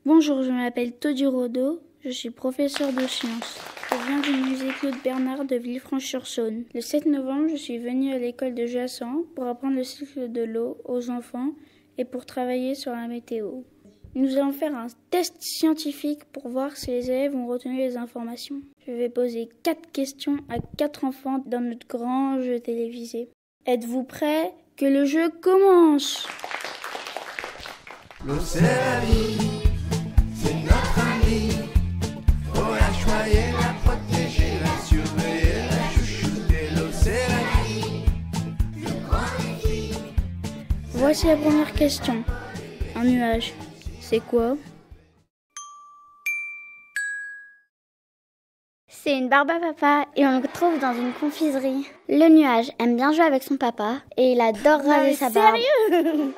Bonjour, je m'appelle Todi Rodo, je suis professeur de sciences. Je viens du musée Claude Bernard de Villefranche-sur-Saône. Le 7 novembre, je suis venue à l'école de Jassan pour apprendre le cycle de l'eau aux enfants et pour travailler sur la météo. Nous allons faire un test scientifique pour voir si les élèves ont retenu les informations. Je vais poser 4 questions à 4 enfants dans notre grand jeu télévisé. Êtes-vous prêts? Que le jeu commence! L'eau c'est la vie, c'est notre ami. Faut la choyer, la protéger, la surveiller, la chouchouter. L'eau c'est la vie, le grand défi. Voici la première question. Un nuage, c'est quoi? C'est une barbe à papa et on le trouve dans une confiserie. Le nuage aime bien jouer avec son papa et il adore raser sa barbe. Sérieux?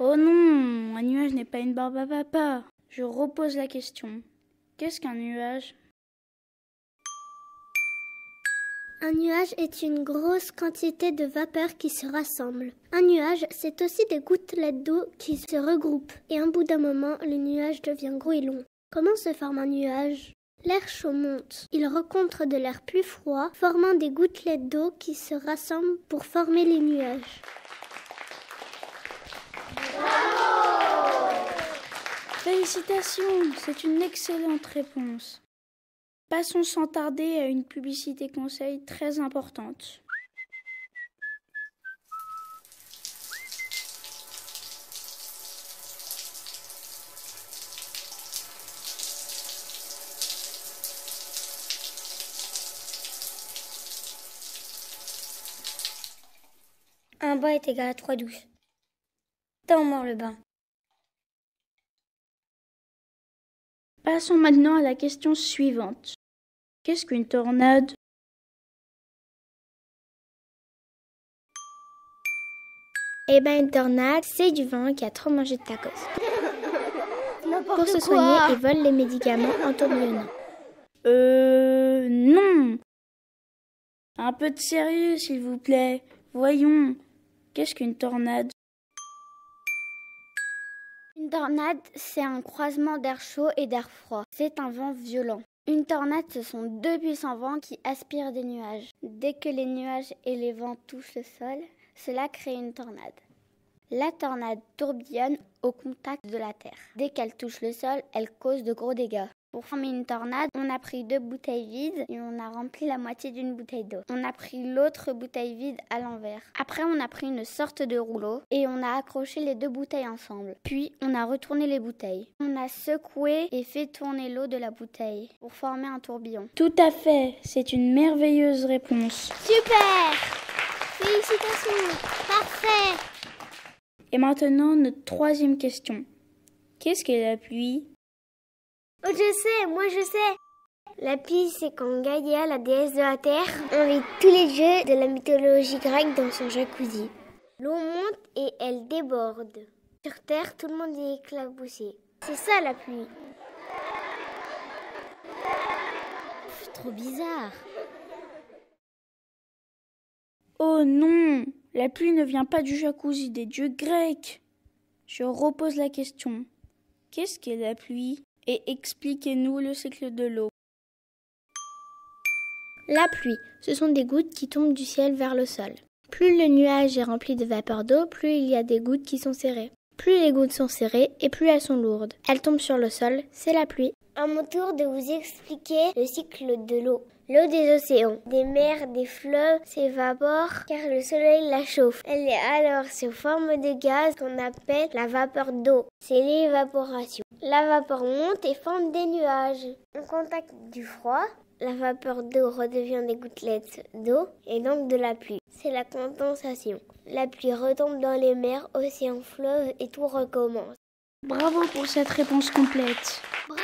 Oh non, un nuage n'est pas une barbe à papa. Je repose la question. Qu'est-ce qu'un nuage? Un nuage est une grosse quantité de vapeur qui se rassemble. Un nuage, c'est aussi des gouttelettes d'eau qui se regroupent. Et à un bout d'un moment, le nuage devient gros et long. Comment se forme un nuage? L'air chaud monte. Il rencontre de l'air plus froid, formant des gouttelettes d'eau qui se rassemblent pour former les nuages. Félicitations, c'est une excellente réponse. Passons sans tarder à une publicité conseil très importante. Un bain est égal à 3 douches. Tends-moi le bain. Passons maintenant à la question suivante. Qu'est-ce qu'une tornade? Une tornade, c'est du vent qui a trop mangé de tacos. Pour se soigner, il vole les médicaments en tourbillonnant. Non. Un peu de sérieux, s'il vous plaît. Voyons, qu'est-ce qu'une tornade? Une tornade, c'est un croisement d'air chaud et d'air froid. C'est un vent violent. Une tornade, ce sont 2 puissants vents qui aspirent des nuages. Dès que les nuages et les vents touchent le sol, cela crée une tornade. La tornade tourbillonne au contact de la terre. Dès qu'elle touche le sol, elle cause de gros dégâts. Pour former une tornade, on a pris 2 bouteilles vides et on a rempli la moitié d'une bouteille d'eau. On a pris l'autre bouteille vide à l'envers. Après, on a pris une sorte de rouleau et on a accroché les 2 bouteilles ensemble. Puis, on a retourné les bouteilles. On a secoué et fait tourner l'eau de la bouteille pour former un tourbillon. Tout à fait, c'est une merveilleuse réponse. Super! Félicitations! Parfait! Et maintenant, notre troisième question. Qu'est-ce qu'est la pluie? Oh, je sais, moi je sais. La pluie, c'est quand Gaïa, la déesse de la terre, invite tous les dieux de la mythologie grecque dans son jacuzzi. L'eau monte et elle déborde. Sur terre, tout le monde est éclaboussé. C'est ça la pluie. C'est trop bizarre. Oh non, la pluie ne vient pas du jacuzzi des dieux grecs. Je repose la question. Qu'est-ce qu'est la pluie? Et expliquez-nous le cycle de l'eau. La pluie, ce sont des gouttes qui tombent du ciel vers le sol. Plus le nuage est rempli de vapeur d'eau, plus il y a des gouttes qui sont serrées. Plus les gouttes sont serrées et plus elles sont lourdes. Elles tombent sur le sol, c'est la pluie. À mon tour de vous expliquer le cycle de l'eau. L'eau des océans, des mers, des fleuves s'évapore car le soleil la chauffe. Elle est alors sous forme de gaz qu'on appelle la vapeur d'eau. C'est l'évaporation. La vapeur monte et forme des nuages. Au contact du froid, la vapeur d'eau redevient des gouttelettes d'eau et donc de la pluie. C'est la condensation. La pluie retombe dans les mers, océans, fleuves et tout recommence. Bravo pour cette réponse complète. Bravo!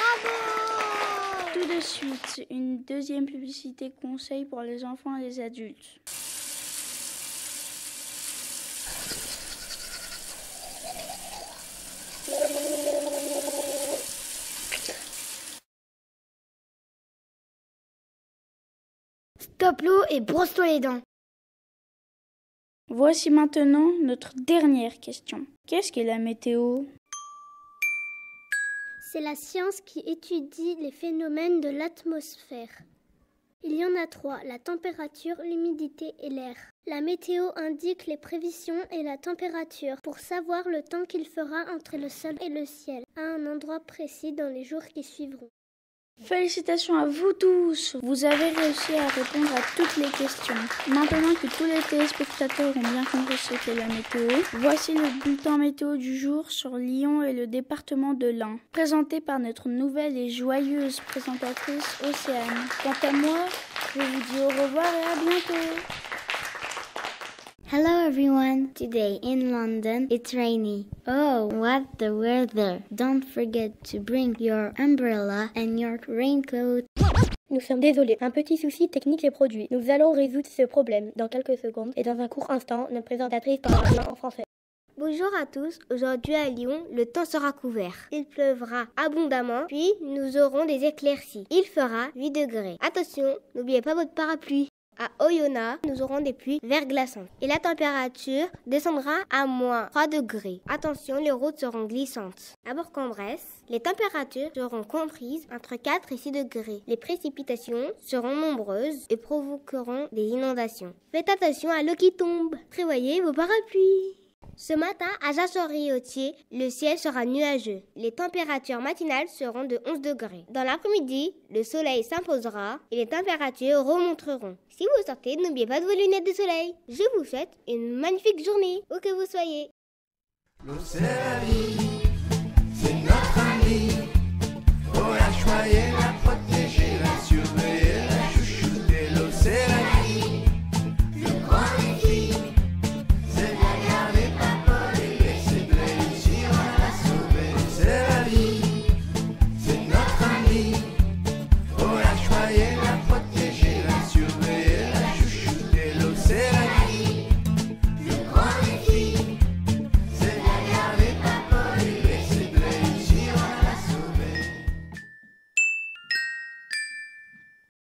Tout de suite, une deuxième publicité conseil pour les enfants et les adultes. Stop l'eau et brosse-toi les dents. Voici maintenant notre dernière question. Qu'est-ce qu'est la météo? C'est la science qui étudie les phénomènes de l'atmosphère. Il y en a 3, la température, l'humidité et l'air. La météo indique les prévisions et la température pour savoir le temps qu'il fera entre le sol et le ciel, à un endroit précis dans les jours qui suivront. Félicitations à vous tous! Vous avez réussi à répondre à toutes les questions. Maintenant que tous les téléspectateurs ont bien compris ce qu'est la météo, voici le bulletin météo du jour sur Lyon et le département de l'Ain, présenté par notre nouvelle et joyeuse présentatrice Océane. Quant à moi, je vous dis au revoir et à bientôt! Hello everyone. Today in London it's rainy. Oh, what the weather. Don't forget to bring your umbrella and your raincoat. Nous sommes désolés, un petit souci technique est produit. Nous allons résoudre ce problème dans quelques secondes et dans un court instant, notre présentatrice parlera en français. Bonjour à tous, aujourd'hui à Lyon, le temps sera couvert. Il pleuvra abondamment, puis nous aurons des éclaircies. Il fera 8 degrés. Attention, n'oubliez pas votre parapluie. À Oyonnax, nous aurons des pluies verglaçantes et la température descendra à moins 3 degrés. Attention, les routes seront glissantes. À Bourg-en-Bresse, les températures seront comprises entre 4 et 6 degrés. Les précipitations seront nombreuses et provoqueront des inondations. Faites attention à l'eau qui tombe. Prévoyez vos parapluies. Ce matin, à Jasson-Riautier, le ciel sera nuageux. Les températures matinales seront de 11 degrés. Dans l'après-midi, le soleil s'imposera et les températures remonteront. Si vous sortez, n'oubliez pas de vos lunettes de soleil. Je vous souhaite une magnifique journée, où que vous soyez. L'eau c'est la vie, c'est notre ami. Faut la choyer, la protéger.